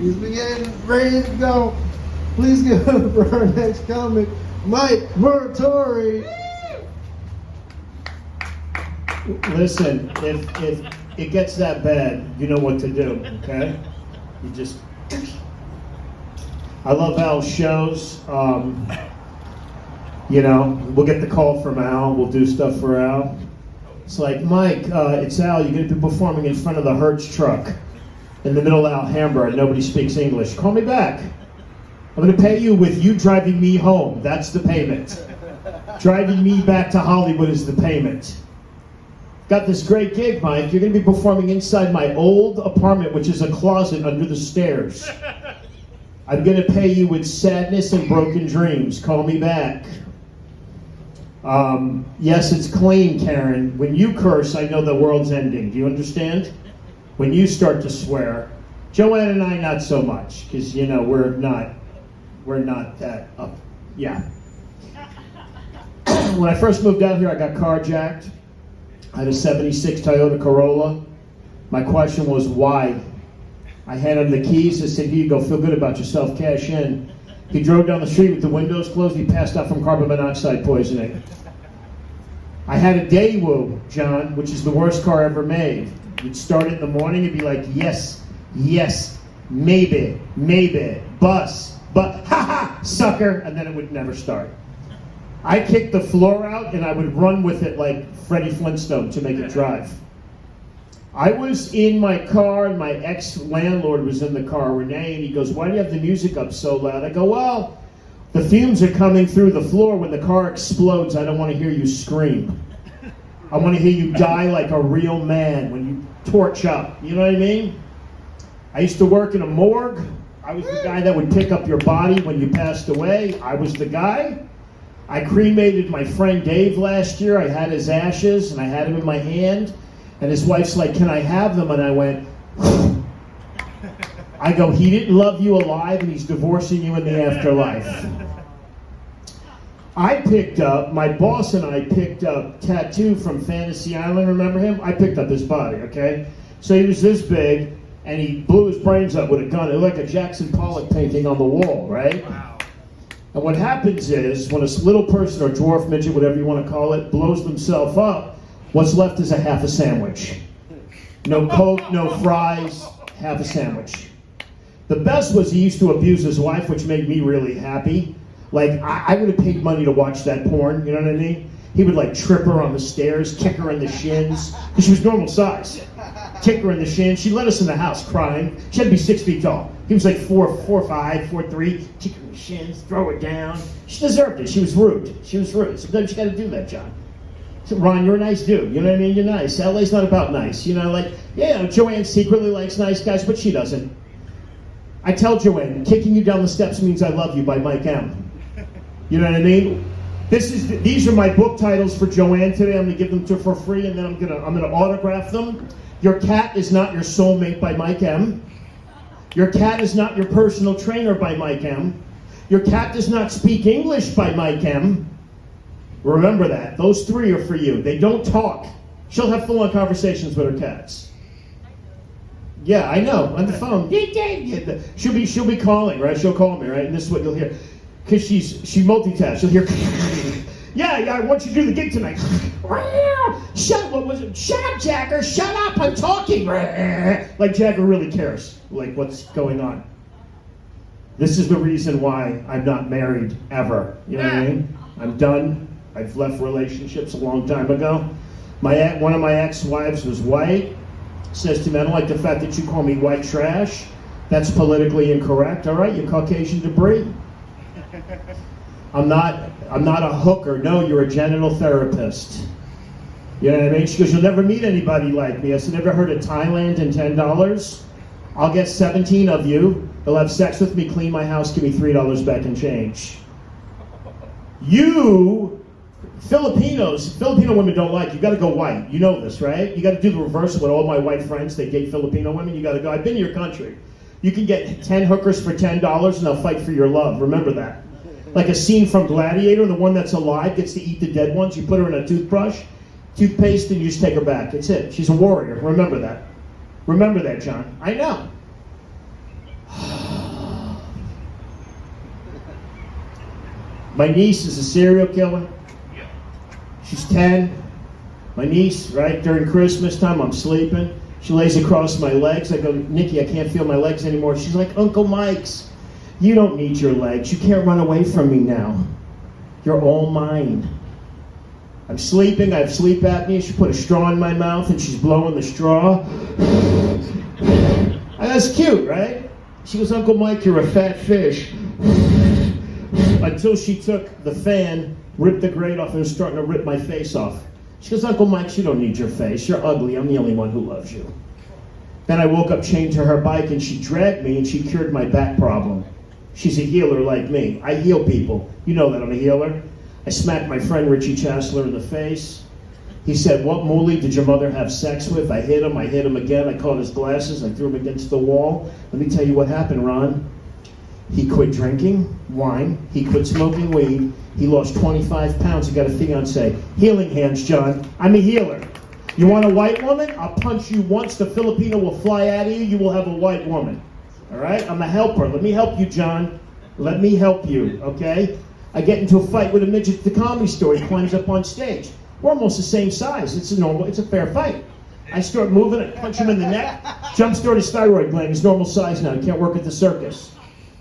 He's beginning ready to go. Please give up for our next comic, Mike Muratori. Listen, if it gets that bad, you know what to do, okay? You just... I love Al's shows. You know, we'll get the call from Al. We'll do stuff for Al. It's like, Mike, it's Al. You're going to be performing in front of the Hertz truck in the middle of Alhambra, and nobody speaks English. Call me back. I'm going to pay you with you driving me home. That's the payment. Driving me back to Hollywood is the payment. Got this great gig, Mike. You're going to be performing inside my old apartment, which is a closet under the stairs. I'm going to pay you with sadness and broken dreams. Call me back. Yes, it's clean, Karen. When you curse, I know the world's ending. Do you understand? When you start to swear. Joanne and I, not so much, because, you know, we're not that up. Yeah. When I first moved out here, I got carjacked. I had a 76 Toyota Corolla. My question was, why? I handed him the keys. I said, here you go, feel good about yourself, cash in. He drove down the street with the windows closed. He passed out from carbon monoxide poisoning. I had a Daewoo, John, which is the worst car ever made. You'd start it in the morning, it'd be like, yes, yes, maybe, bus, but, ha ha, sucker, and then it would never start. I kicked the floor out and I would run with it like Freddie Flintstone to make it drive. I was in my car and my ex-landlord was in the car, Renee, and he goes, why do you have the music up so loud? I go, well, the fumes are coming through the floor. When the car explodes, I don't want to hear you scream. I want to hear you die like a real man when you torch up. You know what I mean? I used to work in a morgue. I was the guy that would pick up your body when you passed away. I was the guy. I cremated my friend Dave last year. I had his ashes and I had him in my hand. And his wife's like, can I have them? And I went, I go, he didn't love you alive and he's divorcing you in the afterlife. My boss and I picked up Tattoo from Fantasy Island, remember him? I picked up his body, okay? So he was this big and he blew his brains up with a gun. It looked like a Jackson Pollock painting on the wall, right? Wow. And what happens is, when a little person or dwarf, midget, whatever you want to call it, blows themselves up, what's left is a half a sandwich. No Coke, no fries, half a sandwich. The best was he used to abuse his wife, which made me really happy. Like, I would have paid money to watch that porn, you know what I mean? He would like trip her on the stairs, kick her in the shins, because she was normal size. Kick her in the shins. She let us in the house crying. She had to be 6 feet tall. He was like 4'5", 4'3", kick her in the shins, throw her down. She deserved it. She was rude. Sometimes you gotta do that, John. So, Ron, you're a nice dude. You know what I mean? You're nice. LA's not about nice. You know, like, yeah, Joanne secretly likes nice guys, but she doesn't. I tell Joanne, kicking you down the steps means I love you by Mike M. You know what I mean? These are my book titles for Joanne today. I'm gonna give them to her for free, and then I'm gonna autograph them. Your cat is not your soulmate by Mike M. Your cat is not your personal trainer by Mike M. Your cat does not speak English by Mike M. Remember that. Those three are for you. They don't talk. She'll have full-on conversations with her cats. Yeah, I know. On the phone. She'll be calling, right? She'll call me, right? And this is what you'll hear. Because she multitasks. You'll hear, yeah, I want you to do the gig tonight. Shut up, Jagger. Shut up, I'm talking. Like Jagger really cares, like what's going on. This is the reason why I'm not married ever. You know what I mean? I'm done. I've left relationships a long time ago. One of my ex-wives was white. Says to me, I don't like the fact that you call me white trash. That's politically incorrect. All right, you Caucasian debris. I'm not a hooker. No, you're a genital therapist. You know what I mean? She goes, you'll never meet anybody like me. I said, ever heard of Thailand and $10? I'll get 17 of you. They'll have sex with me, clean my house, give me $3 back in change. You, Filipino women don't like, you gotta go white. You know this, right? You gotta do the reverse of what all my white friends, they date Filipino women. You gotta go, I've been to your country. You can get 10 hookers for $10 and they'll fight for your love. Remember that. Like a scene from Gladiator, the one that's alive gets to eat the dead ones. You put her in a toothpaste, and you just take her back. That's it. She's a warrior. Remember that. Remember that, John. I know. My niece is a serial killer. She's 10. My niece, right, during Christmas time, I'm sleeping. She lays across my legs. I go, Nikki, I can't feel my legs anymore. She's like, Uncle Mike's, you don't need your legs. You can't run away from me now. You're all mine. I'm sleeping. I have sleep apnea. She put a straw in my mouth and she's blowing the straw. That's cute, right? She goes, Uncle Mike, you're a fat fish. Until she took the fan, ripped the grate off, and was starting to rip my face off. She goes, Uncle Mike, you don't need your face. You're ugly. I'm the only one who loves you. Then I woke up chained to her bike, and she dragged me, and she cured my back problem. She's a healer like me. I heal people. You know that I'm a healer. I smacked my friend Richie Chasler in the face. He said, what moolie did your mother have sex with? I hit him again. I caught his glasses. I threw him against the wall. Let me tell you what happened, Ron. He quit drinking wine. He quit smoking weed. He lost 25 pounds. He got a fiance. Healing hands, John. I'm a healer. You want a white woman? I'll punch you once. The Filipino will fly out of you. You will have a white woman. All right? I'm a helper. Let me help you, John. Let me help you, okay? I get into a fight with a midget at the Comedy Store. He climbs up on stage. We're almost the same size. It's a fair fight. I start moving. I punch him in the neck. Jumpstart his thyroid gland. He's normal size now. He can't work at the circus.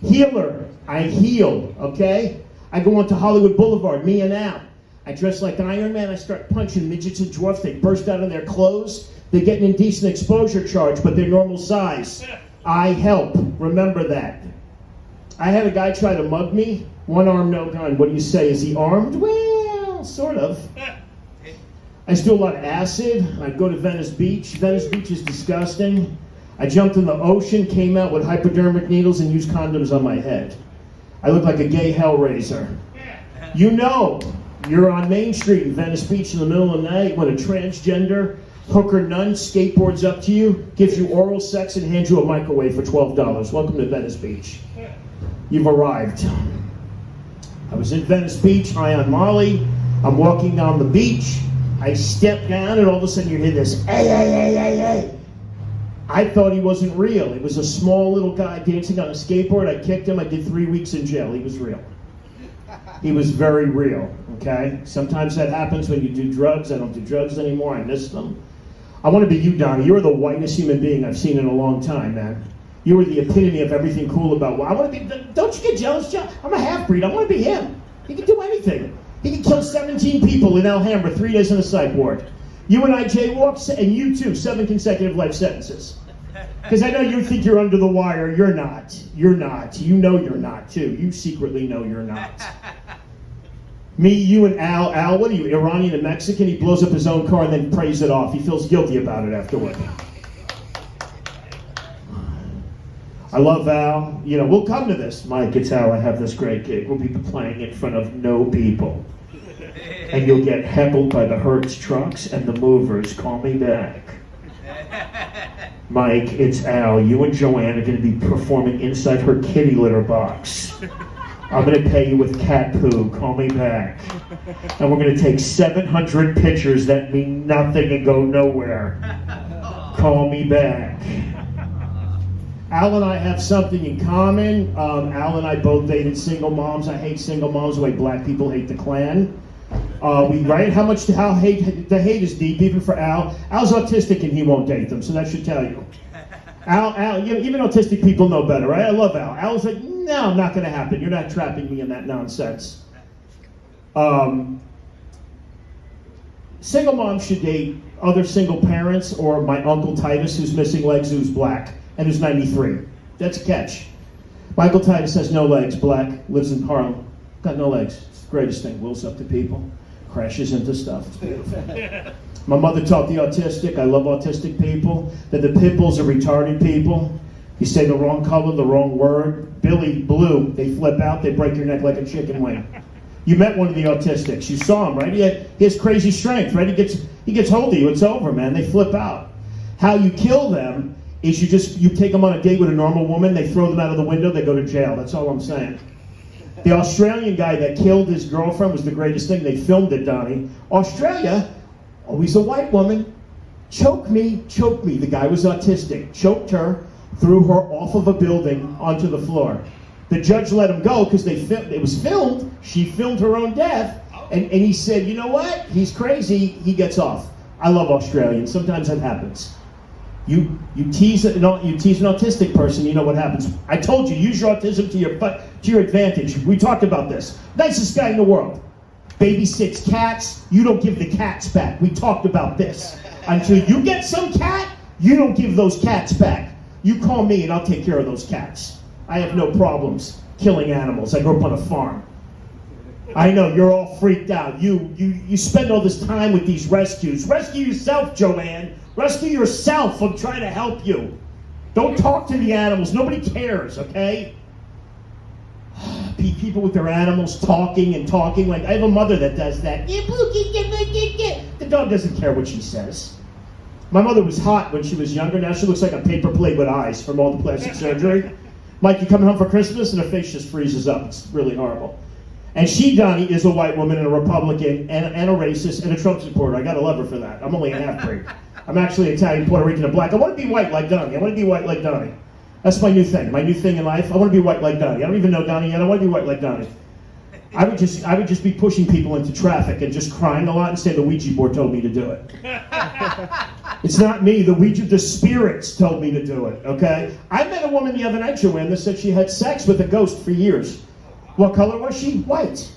Healer. I heal, okay? I go onto Hollywood Boulevard, me and Al. I dress like Iron Man. I start punching midgets and dwarfs. They burst out of their clothes. They get an indecent exposure charge, but they're normal size. I help. Remember that. I had a guy try to mug me. One arm, no gun. What do you say? Is he armed? Well, sort of. I used to do a lot of acid. I'd go to Venice Beach. Venice Beach is disgusting. I jumped in the ocean, came out with hypodermic needles, and used condoms on my head. I look like a gay hellraiser. You know, you're on Main Street in Venice Beach in the middle of the night when a transgender hooker nun skateboards up to you, gives you oral sex, and hands you a microwave for $12. Welcome to Venice Beach. You've arrived. I was in Venice Beach, high on Molly. I'm walking down the beach. I step down, and all of a sudden you hear this, hey, hey, hey, hey, hey. I thought he wasn't real. It was a small little guy dancing on a skateboard. I kicked him. I did 3 weeks in jail. He was real. He was very real, okay? Sometimes that happens when you do drugs. I don't do drugs anymore. I miss them. I want to be you, Donnie. You're the whitest human being I've seen in a long time, man. You were the epitome of everything cool about, well, I want to be, don't you get jealous, John? I'm a half-breed. I want to be him. He can do anything. He can kill 17 people in Alhambra, 3 days in a psych ward. You and I jaywalk, and you too, 7 consecutive life sentences. Because I know you think you're under the wire. You're not. You're not. You know you're not, too. You secretly know you're not. Me, you, and Al. Al, what are you, Iranian and Mexican? He blows up his own car and then prays it off. He feels guilty about it afterward. I love Al. You know, we'll come to this. Mike, it's Al. I have this great gig. We'll be playing in front of no people. And you'll get heckled by the Hertz trucks and the movers. Call me back. Mike, it's Al. You and Joanne are going to be performing inside her kitty litter box. I'm going to pay you with cat poo. Call me back. And we're going to take 700 pictures that mean nothing and go nowhere. Call me back. Al and I have something in common. Al and I both dated single moms. I hate single moms the way black people hate the Klan. Right? How hate is deep, even for Al. Al's autistic and he won't date them, so that should tell you. Al, you know, even autistic people know better, right? I love Al. Al's like, no, not going to happen. You're not trapping me in that nonsense. Single moms should date other single parents or my Uncle Titus, who's missing legs, who's black, and who's 93. That's a catch. Michael Titus has no legs, black, lives in Harlem. Got no legs. It's the greatest thing. Wills up to people, crashes into stuff. It's beautiful. My mother taught the autistic. I love autistic people. That the pit bulls are retarded people. You say the wrong color, the wrong word. Billy Blue, they flip out, they break your neck like a chicken wing. You met one of the autistics. You saw him, right? He has crazy strength, right? He gets hold of you. It's over, man. They flip out. How you kill them is you take them on a date with a normal woman, they throw them out of the window, they go to jail. That's all I'm saying. The Australian guy that killed his girlfriend was the greatest thing. They filmed it, Donnie. Australia, always a white woman. Choke me. The guy was autistic. Choked her, threw her off of a building onto the floor. The judge let him go because it was filmed. She filmed her own death. And he said, you know what? He's crazy. He gets off. I love Australians. Sometimes that happens. You tease an autistic person, you know what happens. I told you, use your autism to your advantage. We talked about this. Nicest guy in the world. Babysits cats. You don't give the cats back. We talked about this. Until you get some cat, you don't give those cats back. You call me and I'll take care of those cats. I have no problems killing animals. I grew up on a farm. I know, you're all freaked out. You spend all this time with these rescues. Rescue yourself, Joanne. Rescue yourself. I'm trying to help you. Don't talk to the animals. Nobody cares, okay? People with their animals talking. Like, I have a mother that does that. The dog doesn't care what she says. My mother was hot when she was younger. Now she looks like a paper plate with eyes from all the plastic surgery. Mike, you coming home for Christmas? And her face just freezes up. It's really horrible. And she, Donnie, is a white woman and a Republican and a racist and a Trump supporter. I gotta love her for that. I'm only a half-breed. I'm actually Italian, Puerto Rican, and black. I want to be white like Donnie. That's my new thing. My new thing in life. I want to be white like Donnie. I don't even know Donnie yet. I want to be white like Donnie. I would just be pushing people into traffic and just crying a lot and say the Ouija board told me to do it. It's not me. The spirits told me to do it. Okay. I met a woman the other night, Joanne, that said she had sex with a ghost for years. What color was she? White.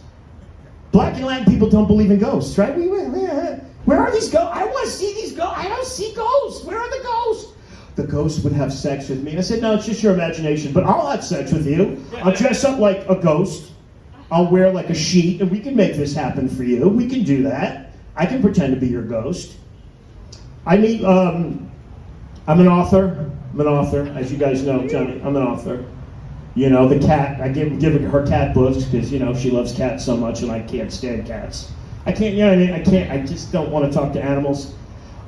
Black and Latin people don't believe in ghosts, right? Where are these ghosts? I want to see these ghosts. I don't see ghosts. Where are the ghosts? The ghost would have sex with me. I said, no, it's just your imagination, but I'll have sex with you. I'll dress up like a ghost. I'll wear like a sheet, and we can make this happen for you. We can do that. I can pretend to be your ghost. I'm an author. As you guys know, Johnny, I'm an author. You know, the cat, I give her cat books because, you know, she loves cats so much and I can't stand cats. I can't, you know what I mean? I just don't want to talk to animals.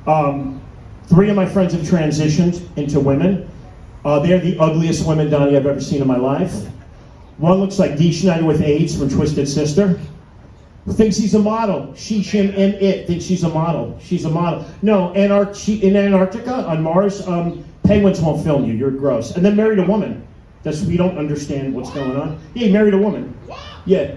3 of my friends have transitioned into women. They're the ugliest women, Donnie, I've ever seen in my life. One looks like Dee Schneider with AIDS from Twisted Sister. Thinks he's a model. She, him, and it thinks she's a model. She's a model. No, in Antarctica, on Mars, penguins won't film you. You're gross. And then married a woman. We don't understand what's going on. Yeah, he married a woman. Yeah.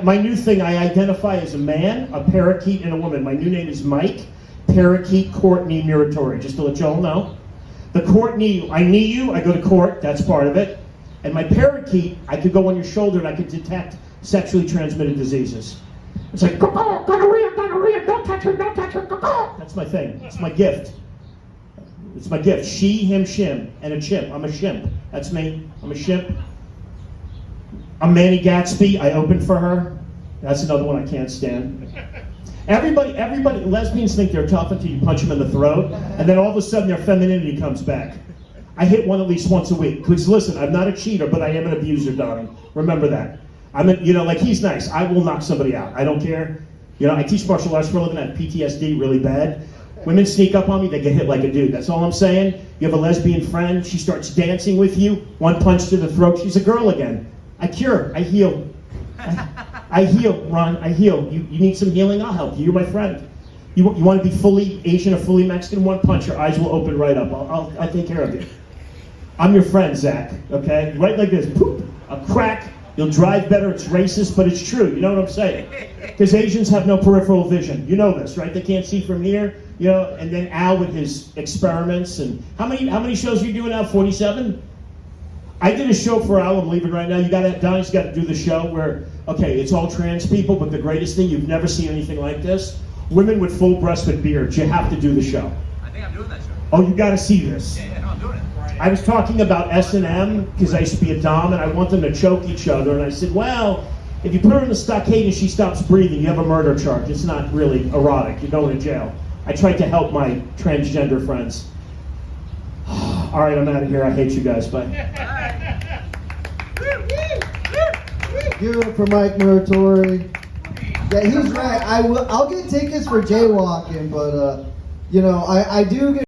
My new thing, I identify as a man, a parakeet, and a woman. My new name is Mike Parakeet Courtney Muratori, just to let you all know. The Courtney, I knee you, I go to court, that's part of it. And my parakeet, I could go on your shoulder and I could detect sexually transmitted diseases. It's like, gonorrhea, don't touch her. That's my thing, it's my gift. It's my gift. She, him, shim, and a chimp. I'm a shimp. That's me. I'm a shimp. I'm Manny Gatsby. I opened for her. That's another one I can't stand. Everybody, lesbians think they're tough until you punch them in the throat, and then all of a sudden their femininity comes back. I hit one at least once a week. Because listen, I'm not a cheater, but I am an abuser, Donnie. Remember that. Like he's nice. I will knock somebody out. I don't care. I teach martial arts for a living. I have PTSD really bad. Women sneak up on me, they get hit like a dude. That's all I'm saying. You have a lesbian friend, she starts dancing with you, one punch to the throat, she's a girl again. I cure, I heal. I heal, Ron, I heal. You need some healing, I'll help you. You're my friend. You want to be fully Asian or fully Mexican, one punch, your eyes will open right up. I'll take care of you. I'm your friend, Zach, okay? Right like this, poop, a crack. You'll drive better, it's racist, but it's true, you know what I'm saying? Because Asians have no peripheral vision. You know this, right? They can't see from here, and then Al with his experiments. And how many shows are you doing now? 47? I did a show for Al, I'm leaving right now. Donnie's got to do the show where, okay, it's all trans people, but the greatest thing, you've never seen anything like this. Women with full breasts with beards. You have to do the show. I think I'm doing that show. Oh, you got to see this. Yeah, no, I'm doing it. I was talking about S&M because I used to be a dom and I want them to choke each other. And I said, well, if you put her in the stockade and she stops breathing, you have a murder charge. It's not really erotic. You're going to jail. I tried to help my transgender friends. All right, I'm out of here. I hate you guys. Bye. Give it up for Mike Muratori. Yeah, he's right. I'll get tickets for jaywalking, but I do get